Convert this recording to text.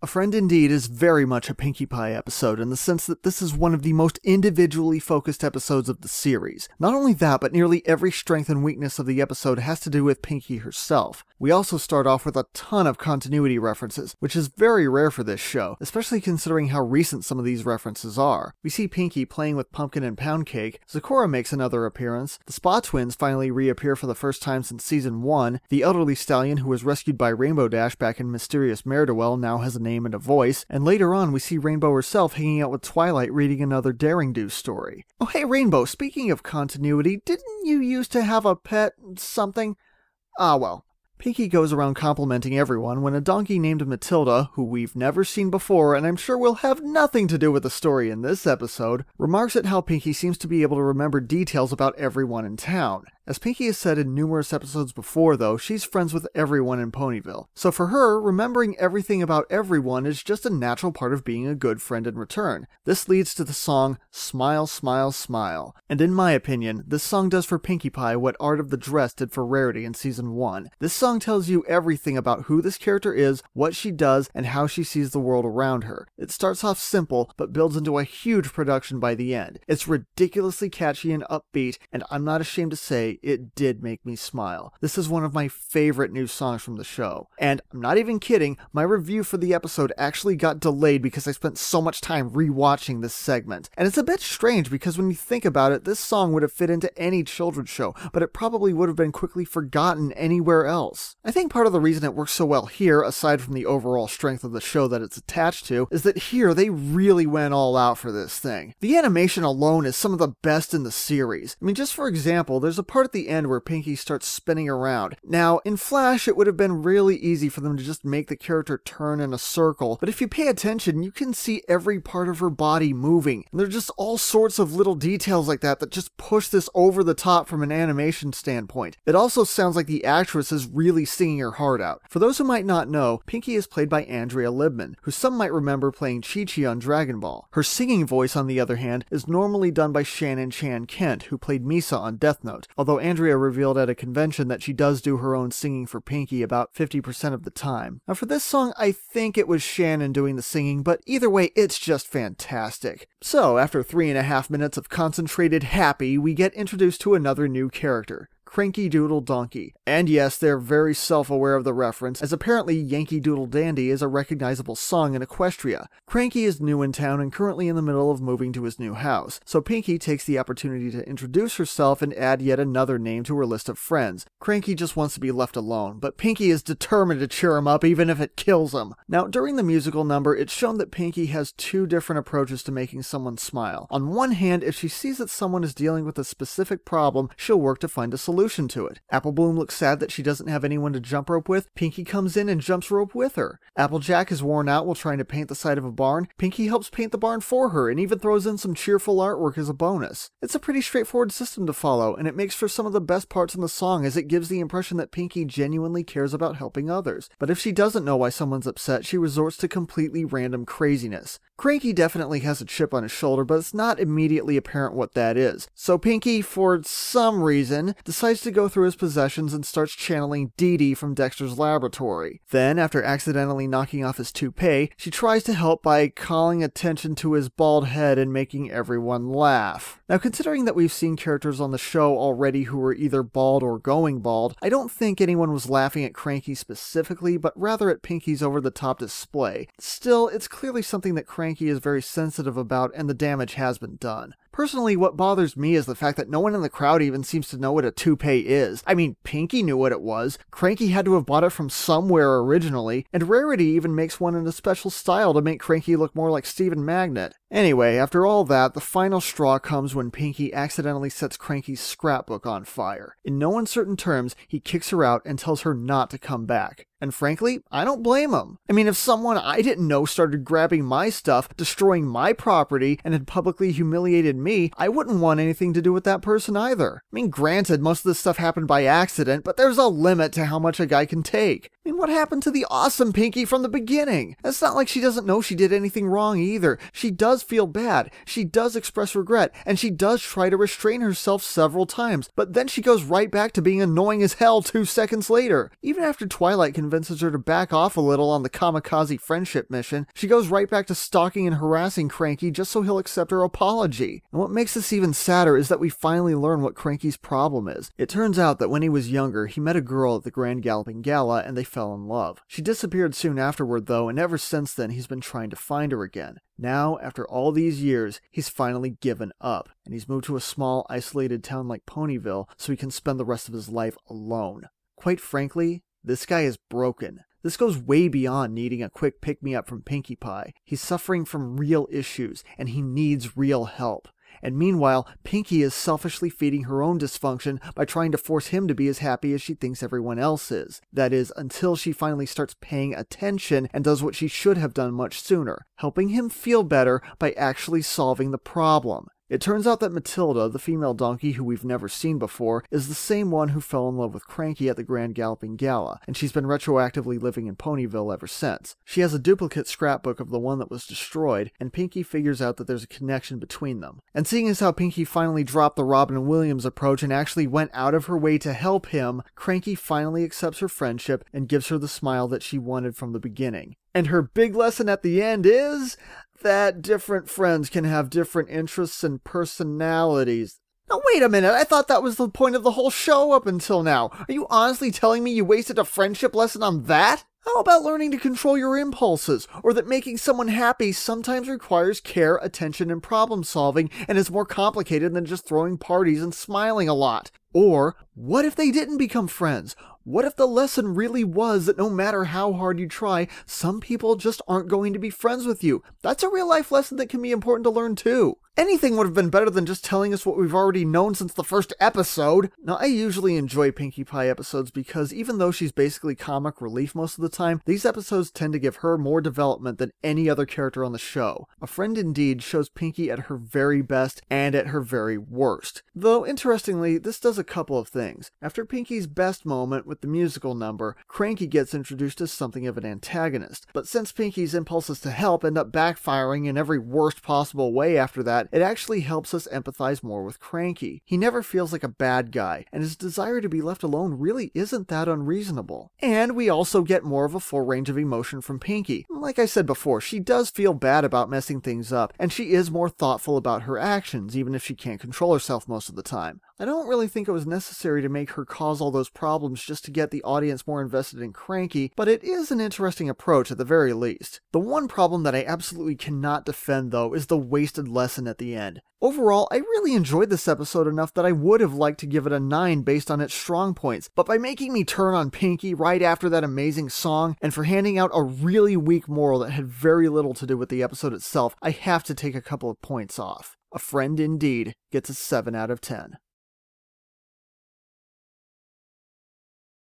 A Friend Indeed is very much a Pinkie Pie episode in the sense that this is one of the most individually focused episodes of the series. Not only that, but nearly every strength and weakness of the episode has to do with Pinkie herself. We also start off with a ton of continuity references, which is very rare for this show, especially considering how recent some of these references are. We see Pinkie playing with Pumpkin and Pound Cake, Zecora makes another appearance, the Spa Twins finally reappear for the first time since Season 1, the elderly stallion who was rescued by Rainbow Dash back in Mysterious Mare-Do-Well now has a name and a voice, and later on we see Rainbow herself hanging out with Twilight reading another Daring Do story. Oh hey Rainbow, speaking of continuity, didn't you used to have a pet something? Ah well. Pinkie goes around complimenting everyone when a donkey named Matilda, who we've never seen before and I'm sure will have nothing to do with the story in this episode, remarks at how Pinkie seems to be able to remember details about everyone in town. As Pinkie has said in numerous episodes before though, she's friends with everyone in Ponyville. So for her, remembering everything about everyone is just a natural part of being a good friend in return. This leads to the song Smile, Smile, Smile. And in my opinion, this song does for Pinkie Pie what Art of the Dress did for Rarity in Season 1. This song tells you everything about who this character is, what she does, and how she sees the world around her. It starts off simple, but builds into a huge production by the end. It's ridiculously catchy and upbeat, and I'm not ashamed to say it did make me smile. This is one of my favorite new songs from the show. And I'm not even kidding, my review for the episode actually got delayed because I spent so much time rewatching this segment. And it's a bit strange because when you think about it, this song would have fit into any children's show, but it probably would have been quickly forgotten anywhere else. I think part of the reason it works so well here, aside from the overall strength of the show that it's attached to, is that here they really went all out for this thing. The animation alone is some of the best in the series. I mean, just for example, there's a part at the end where Pinkie starts spinning around. Now, in Flash, it would have been really easy for them to just make the character turn in a circle, but if you pay attention, you can see every part of her body moving. And there's just all sorts of little details like that that just push this over the top from an animation standpoint. It also sounds like the actress is really singing her heart out. For those who might not know, Pinkie is played by Andrea Libman, who some might remember playing Chi-Chi on Dragon Ball. Her singing voice, on the other hand, is normally done by Shannon Chan Kent, who played Misa on Death Note, although Andrea revealed at a convention that she does do her own singing for Pinkie about 50% of the time. Now for this song, I think it was Shannon doing the singing, but either way, it's just fantastic. So, after 3.5 minutes of concentrated happy, we get introduced to another new character, Cranky Doodle Donkey. And yes, they're very self-aware of the reference, as apparently Yankee Doodle Dandy is a recognizable song in Equestria. Cranky is new in town and currently in the middle of moving to his new house, so Pinkie takes the opportunity to introduce herself and add yet another name to her list of friends. Cranky just wants to be left alone, but Pinkie is determined to cheer him up even if it kills him. Now, during the musical number, it's shown that Pinkie has two different approaches to making someone smile. On one hand, if she sees that someone is dealing with a specific problem, she'll work to find a solution to it. Apple Bloom looks sad that she doesn't have anyone to jump rope with. Pinkie comes in and jumps rope with her. Applejack is worn out while trying to paint the side of a barn. Pinkie helps paint the barn for her and even throws in some cheerful artwork as a bonus. It's a pretty straightforward system to follow, and it makes for some of the best parts in the song as it gives the impression that Pinkie genuinely cares about helping others. But if she doesn't know why someone's upset, she resorts to completely random craziness. Cranky definitely has a chip on his shoulder, but it's not immediately apparent what that is. So Pinkie, for some reason, decides to go through his possessions and starts channeling Dee Dee from Dexter's laboratory. Then, after accidentally knocking off his toupee, she tries to help by calling attention to his bald head and making everyone laugh. Now, considering that we've seen characters on the show already who were either bald or going bald, I don't think anyone was laughing at Cranky specifically, but rather at Pinkie's over-the-top display. Still, it's clearly something that Cranky is very sensitive about, and the damage has been done. Personally, what bothers me is the fact that no one in the crowd even seems to know what a toupee is. I mean, Pinkie knew what it was, Cranky had to have bought it from somewhere originally, and Rarity even makes one in a special style to make Cranky look more like Stephen Magnet. Anyway, after all that, the final straw comes when Pinkie accidentally sets Cranky's scrapbook on fire. In no uncertain terms, he kicks her out and tells her not to come back. And frankly, I don't blame him. I mean, if someone I didn't know started grabbing my stuff, destroying my property, and had publicly humiliated me, I wouldn't want anything to do with that person either. I mean, granted, most of this stuff happened by accident, but there's a limit to how much a guy can take. I mean, what happened to the awesome Pinky from the beginning? It's not like she doesn't know she did anything wrong either. She does feel bad, she does express regret, and she does try to restrain herself several times, but then she goes right back to being annoying as hell 2 seconds later. Even after Twilight convinces her to back off a little on the kamikaze friendship mission, she goes right back to stalking and harassing Cranky just so he'll accept her apology. And what makes this even sadder is that we finally learn what Cranky's problem is. It turns out that when he was younger, he met a girl at the Grand Galloping Gala and they fell in love. She disappeared soon afterward though, and ever since then he's been trying to find her again. Now, after all these years, he's finally given up, and he's moved to a small, isolated town like Ponyville so he can spend the rest of his life alone. Quite frankly, this guy is broken. This goes way beyond needing a quick pick-me-up from Pinkie Pie. He's suffering from real issues, and he needs real help. And meanwhile, Pinkie is selfishly feeding her own dysfunction by trying to force him to be as happy as she thinks everyone else is. That is, until she finally starts paying attention and does what she should have done much sooner, helping him feel better by actually solving the problem. It turns out that Matilda, the female donkey who we've never seen before, is the same one who fell in love with Cranky at the Grand Galloping Gala, and she's been retroactively living in Ponyville ever since. She has a duplicate scrapbook of the one that was destroyed, and Pinkie figures out that there's a connection between them. And seeing as how Pinkie finally dropped the Robin Williams approach and actually went out of her way to help him, Cranky finally accepts her friendship and gives her the smile that she wanted from the beginning. And her big lesson at the end is that different friends can have different interests and personalities. Now wait a minute, I thought that was the point of the whole show up until now. Are you honestly telling me you wasted a friendship lesson on that? How about learning to control your impulses, or that making someone happy sometimes requires care, attention, and problem solving, and is more complicated than just throwing parties and smiling a lot? Or, what if they didn't become friends? What if the lesson really was that no matter how hard you try, some people just aren't going to be friends with you? That's a real life lesson that can be important to learn too. Anything would have been better than just telling us what we've already known since the first episode. Now, I usually enjoy Pinkie Pie episodes because even though she's basically comic relief most of the time, these episodes tend to give her more development than any other character on the show. A Friend Indeed shows Pinkie at her very best and at her very worst. Though, interestingly, this does a couple of things. After Pinkie's best moment with the musical number, Cranky gets introduced as something of an antagonist. But since Pinkie's impulses to help end up backfiring in every worst possible way after that, it actually helps us empathize more with Cranky. He never feels like a bad guy, and his desire to be left alone really isn't that unreasonable. And we also get more of a full range of emotion from Pinkie. Like I said before, she does feel bad about messing things up, and she is more thoughtful about her actions, even if she can't control herself most of the time. I don't really think it was necessary to make her cause all those problems just to get the audience more invested in Cranky, but it is an interesting approach at the very least. The one problem that I absolutely cannot defend though is the wasted lesson at the end. Overall, I really enjoyed this episode enough that I would have liked to give it a 9 based on its strong points, but by making me turn on Pinkie right after that amazing song, and for handing out a really weak moral that had very little to do with the episode itself, I have to take a couple of points off. A Friend Indeed gets a 7 out of 10.